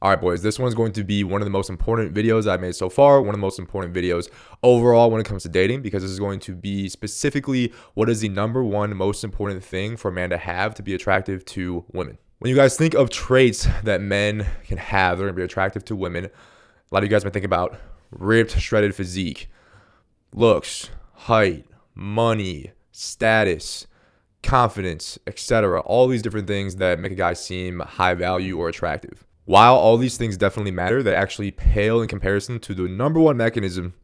All right, boys, this one's going to be one of the most important videos I've made so far, one of the most important videos overall when it comes to dating, because this is going to be specifically what is the number one most important thing for a man to have to be attractive to women. When you guys think of traits that men can have, they're going to be attractive to women. A lot of you guys might think about ripped, shredded physique, looks, height, money, status, confidence, etc. All these different things that make a guy seem high value or attractive. While all these things definitely matter, they actually pale in comparison to the number one mechanism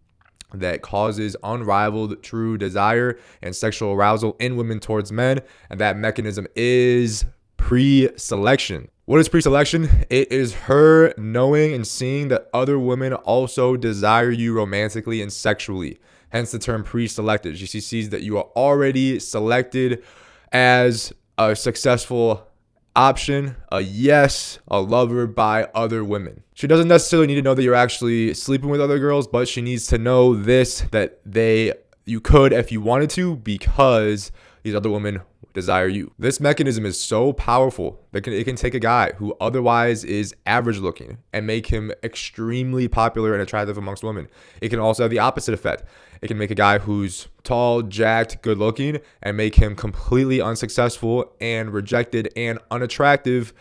that causes unrivaled true desire and sexual arousal in women towards men, and that mechanism is pre-selection. What is pre-selection? It is her knowing and seeing that other women also desire you romantically and sexually. Hence the term pre-selected. She sees that you are already selected as a successful option, a yes, a lover by other women. She doesn't necessarily need to know that you're actually sleeping with other girls, but she needs to know this, that you could if you wanted to, because these other women desire you. This mechanism is so powerful that it can take a guy who otherwise is average looking and make him extremely popular and attractive amongst women. It can also have the opposite effect. It can make a guy who's tall, jacked, good looking, and make him completely unsuccessful and rejected and unattractive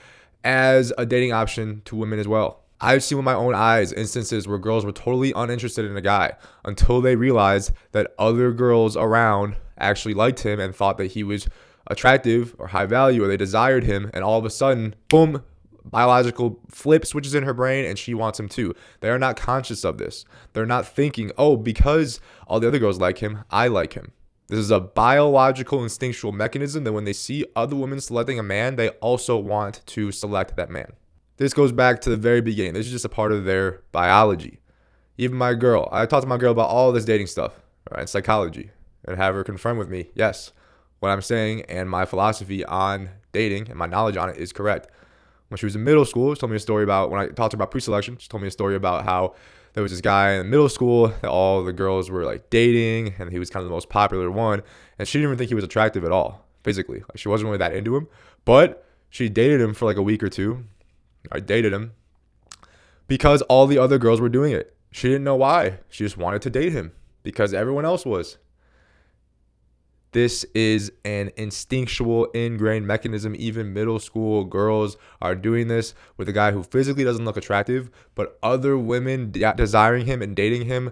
as a dating option to women as well. I've seen with my own eyes instances where girls were totally uninterested in a guy until they realized that other girls around actually liked him and thought that he was attractive or high value, or they desired him, and all of a sudden, boom, biological flip switches in her brain and she wants him too. They are not conscious of this. They're not thinking, oh, because all the other girls like him, I like him. This is a biological instinctual mechanism that when they see other women selecting a man, they also want to select that man. This goes back to the very beginning. This is just a part of their biology. Even my girl, I talked to my girl about all this dating stuff, right, and psychology, and have her confirm with me, yes, what I'm saying and my philosophy on dating and my knowledge on it is correct. When she was in middle school, she told me a story about, when I talked to her about pre-selection, she told me a story about how there was this guy in middle school that all the girls were like dating, and he was kind of the most popular one, and she didn't even think he was attractive at all, physically. Like, she wasn't really that into him, but she dated him for like a week or two. I dated him because all the other girls were doing it. She didn't know why. She just wanted to date him because everyone else was. This is an instinctual, ingrained mechanism. Even middle school girls are doing this with a guy who physically doesn't look attractive, but other women desiring him and dating him,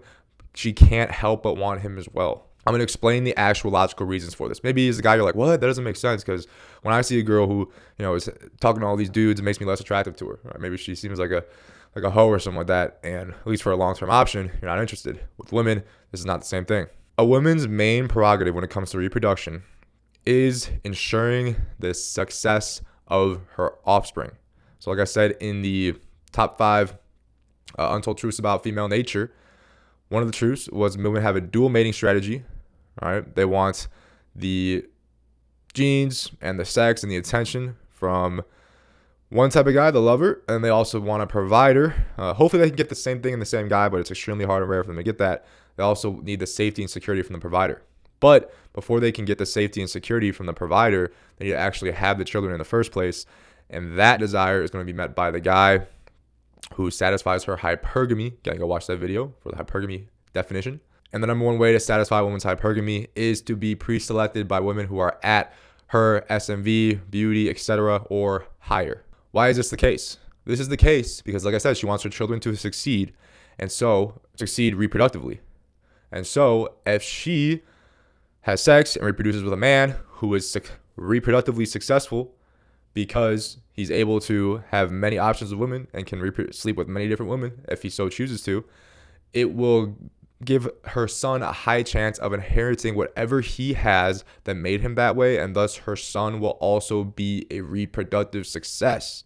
she can't help but want him as well. I'm going to explain the actual logical reasons for this. Maybe as a guy, you're like, what? That doesn't make sense, because when I see a girl who, is talking to all these dudes, it makes me less attractive to her. Right? Maybe she seems like a hoe or something like that, and at least for a long-term option, you're not interested. With women, this is not the same thing. A woman's main prerogative when it comes to reproduction is ensuring the success of her offspring. So like I said in the top 5 untold truths about female nature, one of the truths was women have a dual mating strategy. All right, they want the genes and the sex and the attention from one type of guy, the lover, and they also want a provider. Hopefully they can get the same thing in the same guy, but it's extremely hard and rare for them to get that. They also need the safety and security from the provider. But before they can get the safety and security from the provider, they need to actually have the children in the first place. And that desire is going to be met by the guy who satisfies her hypergamy. Gotta go watch that video for the hypergamy definition. And the number one way to satisfy a woman's hypergamy is to be pre-selected by women who are at her SMV, beauty, etc., or higher. Why is this the case? This is the case because, like I said, she wants her children to succeed, and so succeed reproductively. And so if she has sex and reproduces with a man who is reproductively successful because he's able to have many options of women and can sleep with many different women if he so chooses to, it will give her son a high chance of inheriting whatever he has that made him that way, and thus her son will also be a reproductive success.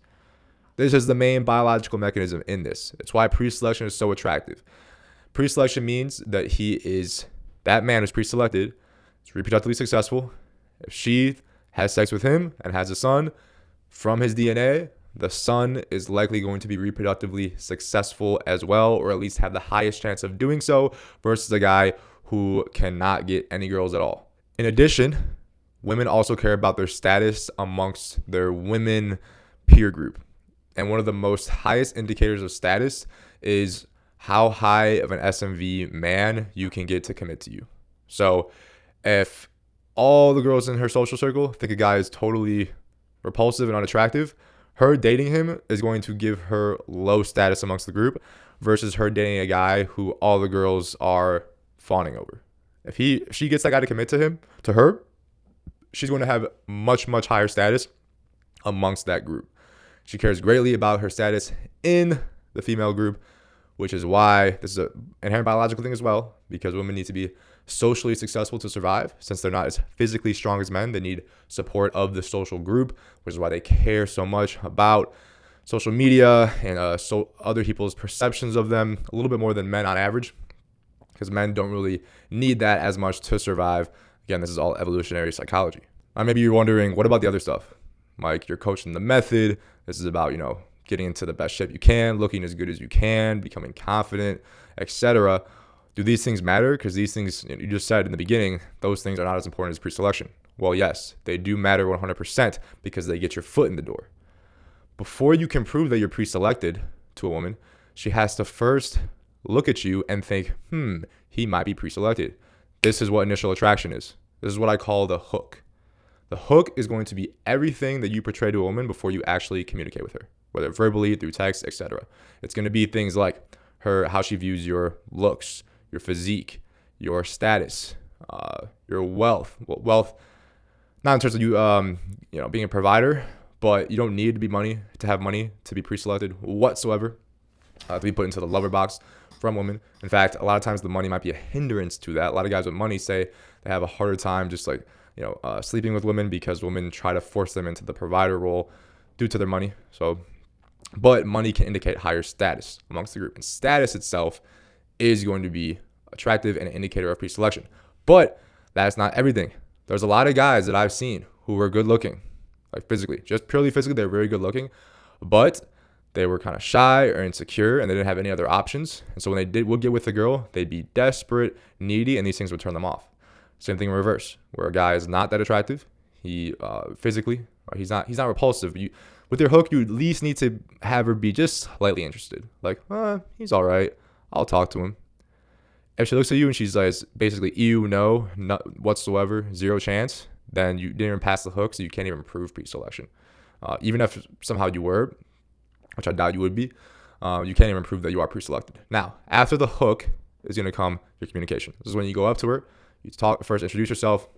This is the main biological mechanism in this. It's why pre-selection is so attractive. Pre-selection means that that man who's pre-selected is reproductively successful. If she has sex with him and has a son from his DNA, the son is likely going to be reproductively successful as well, or at least have the highest chance of doing so, versus a guy who cannot get any girls at all. In addition, women also care about their status amongst their women peer group. And one of the most highest indicators of status is how high of an SMV man you can get to commit to you. So if all the girls in her social circle think a guy is totally repulsive and unattractive, her dating him is going to give her low status amongst the group versus her dating a guy who all the girls are fawning over. If she gets that guy to commit to her, she's going to have much, much higher status amongst that group. She cares greatly about her status in the female group, which is why this is an inherent biological thing as well, because women need to be socially successful to survive. Since they're not as physically strong as men, they need support of the social group, which is why they care so much about social media and so other people's perceptions of them a little bit more than men on average, because men don't really need that as much to survive. Again, this is all evolutionary psychology. Now, maybe you're wondering, what about the other stuff? Like, you're coaching the method. This is about, getting into the best shape you can, looking as good as you can, becoming confident, etc. Do these things matter? Because these things, you just said in the beginning, those things are not as important as pre-selection. Well, yes, they do matter 100% because they get your foot in the door. Before you can prove that you're pre-selected to a woman, she has to first look at you and think, he might be pre-selected. This is what initial attraction is. This is what I call the hook. The hook is going to be everything that you portray to a woman before you actually communicate with her, whether verbally, through text, etc. It's going to be things like how she views your looks, your physique, your status, your wealth. Well, wealth, not in terms of you, being a provider, but you don't need to have money to be pre-selected whatsoever, to be put into the lover box from women. In fact, a lot of times the money might be a hindrance to that. A lot of guys with money say they have a harder time just sleeping with women because women try to force them into the provider role due to their money. But money can indicate higher status amongst the group. And status itself is going to be attractive and an indicator of pre-selection. But that's not everything. There's a lot of guys that I've seen who were good looking, like physically, just purely physically, they're very good looking, but they were kind of shy or insecure and they didn't have any other options. And so when they would get with a girl, they'd be desperate, needy, and these things would turn them off. Same thing in reverse, where a guy is not that attractive. He physically, he's not repulsive. With your hook, you at least need to have her be just slightly interested. Like, he's all right. I'll talk to him. If she looks at you and she's like basically no, not whatsoever, zero chance, then you didn't even pass the hook, so you can't even prove pre-selection. Even if somehow you were, which I doubt you would be, you can't even prove that you are pre-selected. Now, after the hook is going to come your communication. This is when you go up to her, you talk first, introduce yourself,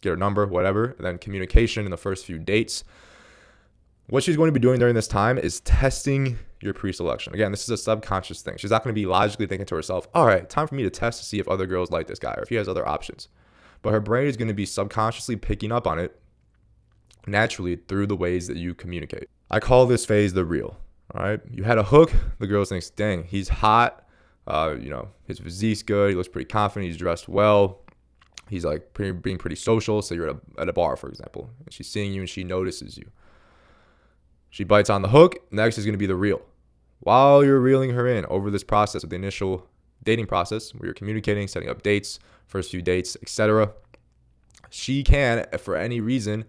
get her number, whatever, and then communication in the first few dates. What she's going to be doing during this time is testing your pre-selection. Again, this is a subconscious thing. She's not going to be logically thinking to herself, all right, time for me to test to see if other girls like this guy or if he has other options. But her brain is going to be subconsciously picking up on it naturally through the ways that you communicate. I call this phase the reel. All right, you had a hook. The girl thinks, dang, he's hot. His physique's good. He looks pretty confident. He's dressed well. He's like being pretty social. So you're at a bar, for example, and she's seeing you and she notices you. She bites on the hook. Next is going to be the reel. While you're reeling her in over this process of the initial dating process, where you're communicating, setting up dates, first few dates, etc., she can, for any reason,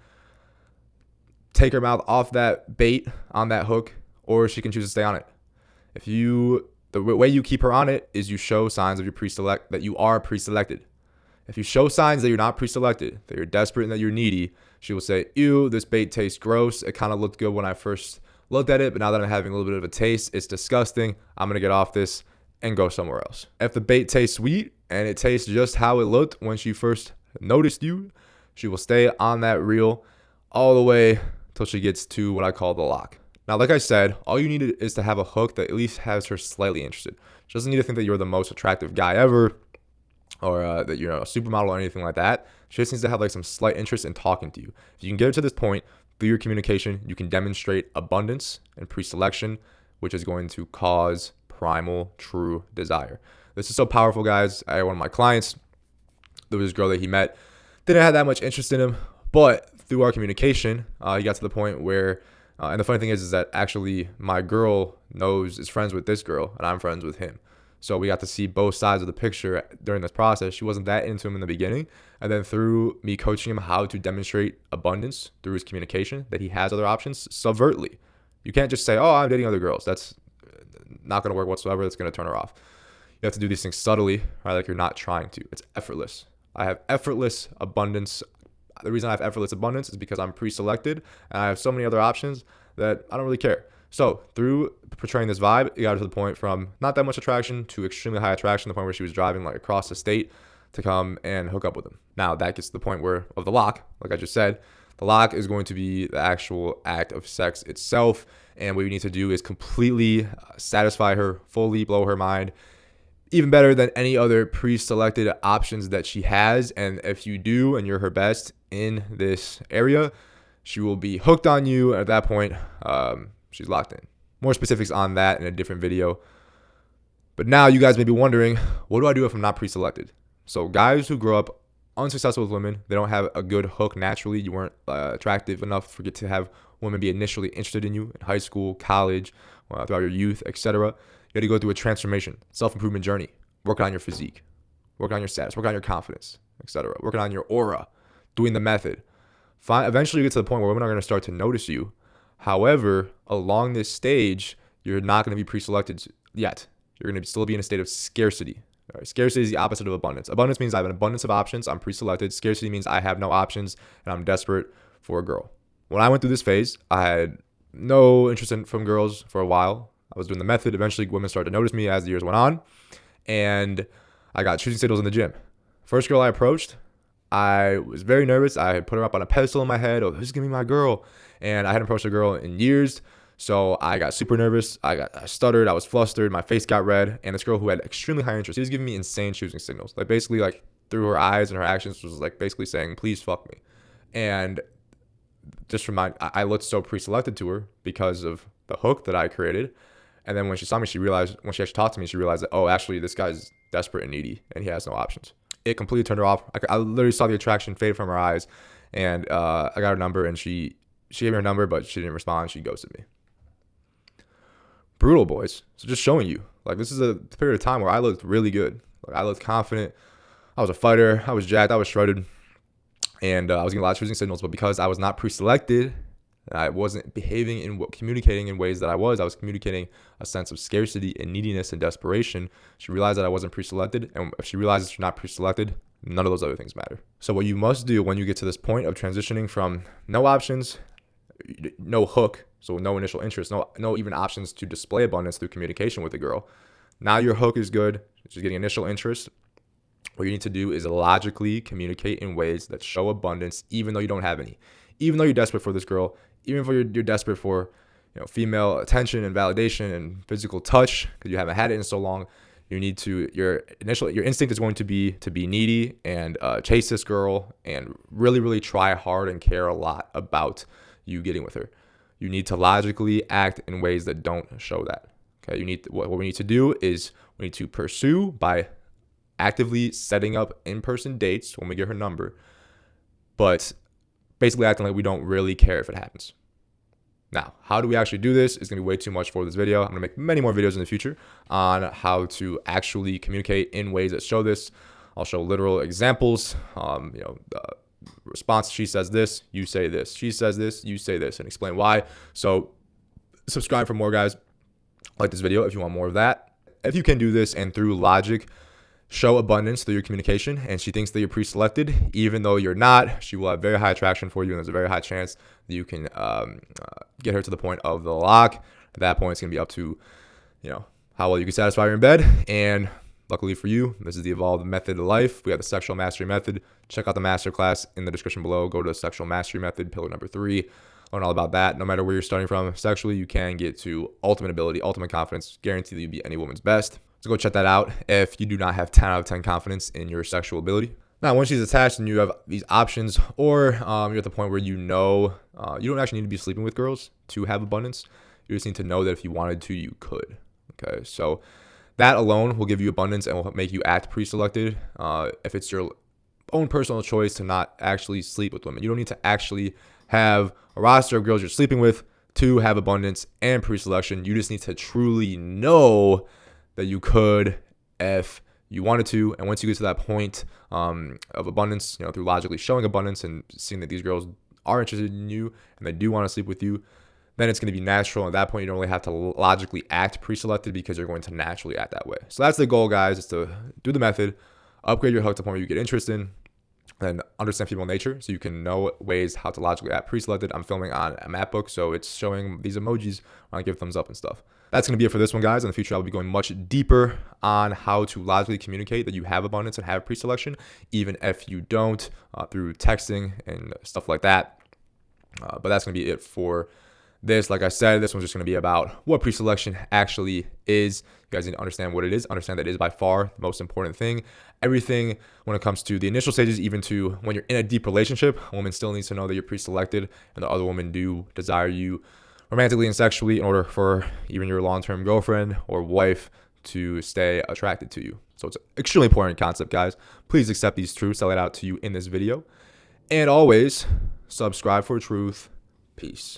take her mouth off that bait on that hook, or she can choose to stay on it. The way you keep her on it is you show signs of that you are pre-selected. If you show signs that you're not pre-selected, that you're desperate and that you're needy, she will say, ew, this bait tastes gross. It kind of looked good when I first looked at it, but now that I'm having a little bit of a taste, it's disgusting. I'm going to get off this and go somewhere else. If the bait tastes sweet and it tastes just how it looked when she first noticed you, she will stay on that reel all the way till she gets to what I call the lock. Now, like I said, all you need is to have a hook that at least has her slightly interested. She doesn't need to think that you're the most attractive guy ever, or that you're a supermodel or anything like that. She just needs to have like some slight interest in talking to you. If you can get her to this point through your communication, you can demonstrate abundance and pre-selection, which is going to cause primal true desire. This is so powerful, guys. I had one of my clients, there was this girl that he met, didn't have that much interest in him, but through our communication, he got to the point where, and the funny thing is that actually my girl is friends with this girl and I'm friends with him. So we got to see both sides of the picture during this process. She wasn't that into him in the beginning. And then through me coaching him how to demonstrate abundance through his communication, that he has other options, subvertly, You can't just say, oh, I'm dating other girls. That's not going to work whatsoever. That's going to turn her off. You have to do these things subtly, right? Like you're not trying to. It's effortless. I have effortless abundance. The reason I have effortless abundance is because I'm pre-selected and I have so many other options that I don't really care. So through portraying this vibe, it got her to the point from not that much attraction to extremely high attraction, to the point where she was driving like across the state to come and hook up with him. Now that gets to the point where of the lock, like I just said, the lock is going to be the actual act of sex itself. And what you need to do is completely satisfy her, fully blow her mind, even better than any other pre-selected options that she has. And if you do, and you're her best in this area, she will be hooked on you. At that point, she's locked in. More specifics on that in a different video. But now you guys may be wondering, what do I do if I'm not pre-selected? So guys who grow up unsuccessful with women, they don't have a good hook naturally. You weren't attractive enough for get to have women be initially interested in you in high school, college, throughout your youth, etc. You got to go through a transformation, self-improvement journey, working on your physique, working on your status, working on your confidence, etc. Working on your aura, doing the method. Eventually you get to the point where women are going to start to notice you. However, along this stage, you're not going to be pre-selected yet. You're going to still be in a state of scarcity. All right, scarcity is the opposite of abundance. Abundance means I have an abundance of options. I'm pre-selected. Scarcity means I have no options and I'm desperate for a girl. When I went through this phase, I had no interest from girls for a while. I was doing the method. Eventually, women started to notice me as the years went on. And I got choosing signals in the gym. First girl I approached, I was very nervous. I had put her up on a pedestal in my head. Oh, this is going to be my girl. And I hadn't approached a girl in years. So I got super nervous. I stuttered. I was flustered. My face got red. And this girl who had extremely high interest, she was giving me insane choosing signals. Like basically like through her eyes and her actions was like basically saying, please fuck me. And just from I looked so pre-selected to her because of the hook that I created. And then when she saw me, she realized, when she actually talked to me, she realized that, oh, actually this guy's desperate and needy and he has no options. It completely turned her off. I literally saw the attraction fade from her eyes. And I got her number and she gave me her number, but she didn't respond. She ghosted me. Brutal, boys. So just showing you, like, this is a period of time where I looked really good. Like, I looked confident. I was a fighter. I was jacked. I was shredded. And I was getting a lot of choosing signals. But because I was not pre-selected, I wasn't behaving and communicating in ways that I was communicating a sense of scarcity and neediness and desperation. She realized that I wasn't pre-selected. And if she realizes you're not pre-selected, none of those other things matter. So what you must do when you get to this point of transitioning from no options, no hook, so no initial interest, no even options to display abundance through communication with the girl. Now your hook is good. She's getting initial interest. What you need to do is logically communicate in ways that show abundance, even though you don't have any. Even though you're desperate for this girl, even if you're desperate for, female attention and validation and physical touch because you haven't had it in so long, you need to, your instinct is going to be needy and chase this girl and really, really try hard and care a lot about you getting with her. You need to logically act in ways that don't show that. Okay, what we need to do is we need to pursue by actively setting up in-person dates when we get her number, but basically acting like we don't really care if it happens. Now, how do we actually do this? It's going to be way too much for this video. I'm going to make many more videos in the future on how to actually communicate in ways that show this. I'll show literal examples. Response, she says this, you say this. She says this, you say this, and explain why. So subscribe for more, guys. Like this video if you want more of that. If you can do this and through logic show abundance through your communication, and she thinks that you're pre-selected, even though you're not, she will have very high attraction for you, and there's a very high chance that you can get her to the point of the lock. At that point, it's going to be up to, how well you can satisfy her in bed. And luckily for you, this is the evolved method of life. We have the sexual mastery method. Check out the masterclass in the description below. Go to the sexual mastery method, pillar number 3. Learn all about that. No matter where you're starting from sexually, you can get to ultimate ability, ultimate confidence, guaranteed that you'll be any woman's best. So go check that out if you do not have 10 out of 10 confidence in your sexual ability. Now, once she's attached and you have these options, or you're at the point where you don't actually need to be sleeping with girls to have abundance. You just need to know that if you wanted to, you could. Okay, so that alone will give you abundance and will make you act pre-selected. If it's your own personal choice to not actually sleep with women, you don't need to actually have a roster of girls you're sleeping with to have abundance and pre-selection. You just need to truly know that you could if you wanted to. And once you get to that point of abundance, through logically showing abundance and seeing that these girls are interested in you and they do want to sleep with you, then it's going to be natural. At that point, you don't really have to logically act pre-selected because you're going to naturally act that way. So that's the goal, guys, is to do the method, upgrade your hook to the point where you get interest in, and understand female nature so you can know ways how to logically act pre-selected. I'm filming on a MacBook, so it's showing these emojis when I give thumbs up and stuff. That's going to be it for this one, guys. In the future, I'll be going much deeper on how to logically communicate that you have abundance and have pre-selection, even if you don't, through texting and stuff like that. But that's going to be it for this. Like I said, this one's just going to be about what pre-selection actually is. You guys need to understand what it is. Understand that it is by far the most important thing. Everything when it comes to the initial stages, even to when you're in a deep relationship, a woman still needs to know that you're pre-selected and the other women do desire you romantically and sexually in order for even your long-term girlfriend or wife to stay attracted to you. So it's an extremely important concept, guys. Please accept these truths I laid out to you in this video. And always subscribe for truth. Peace.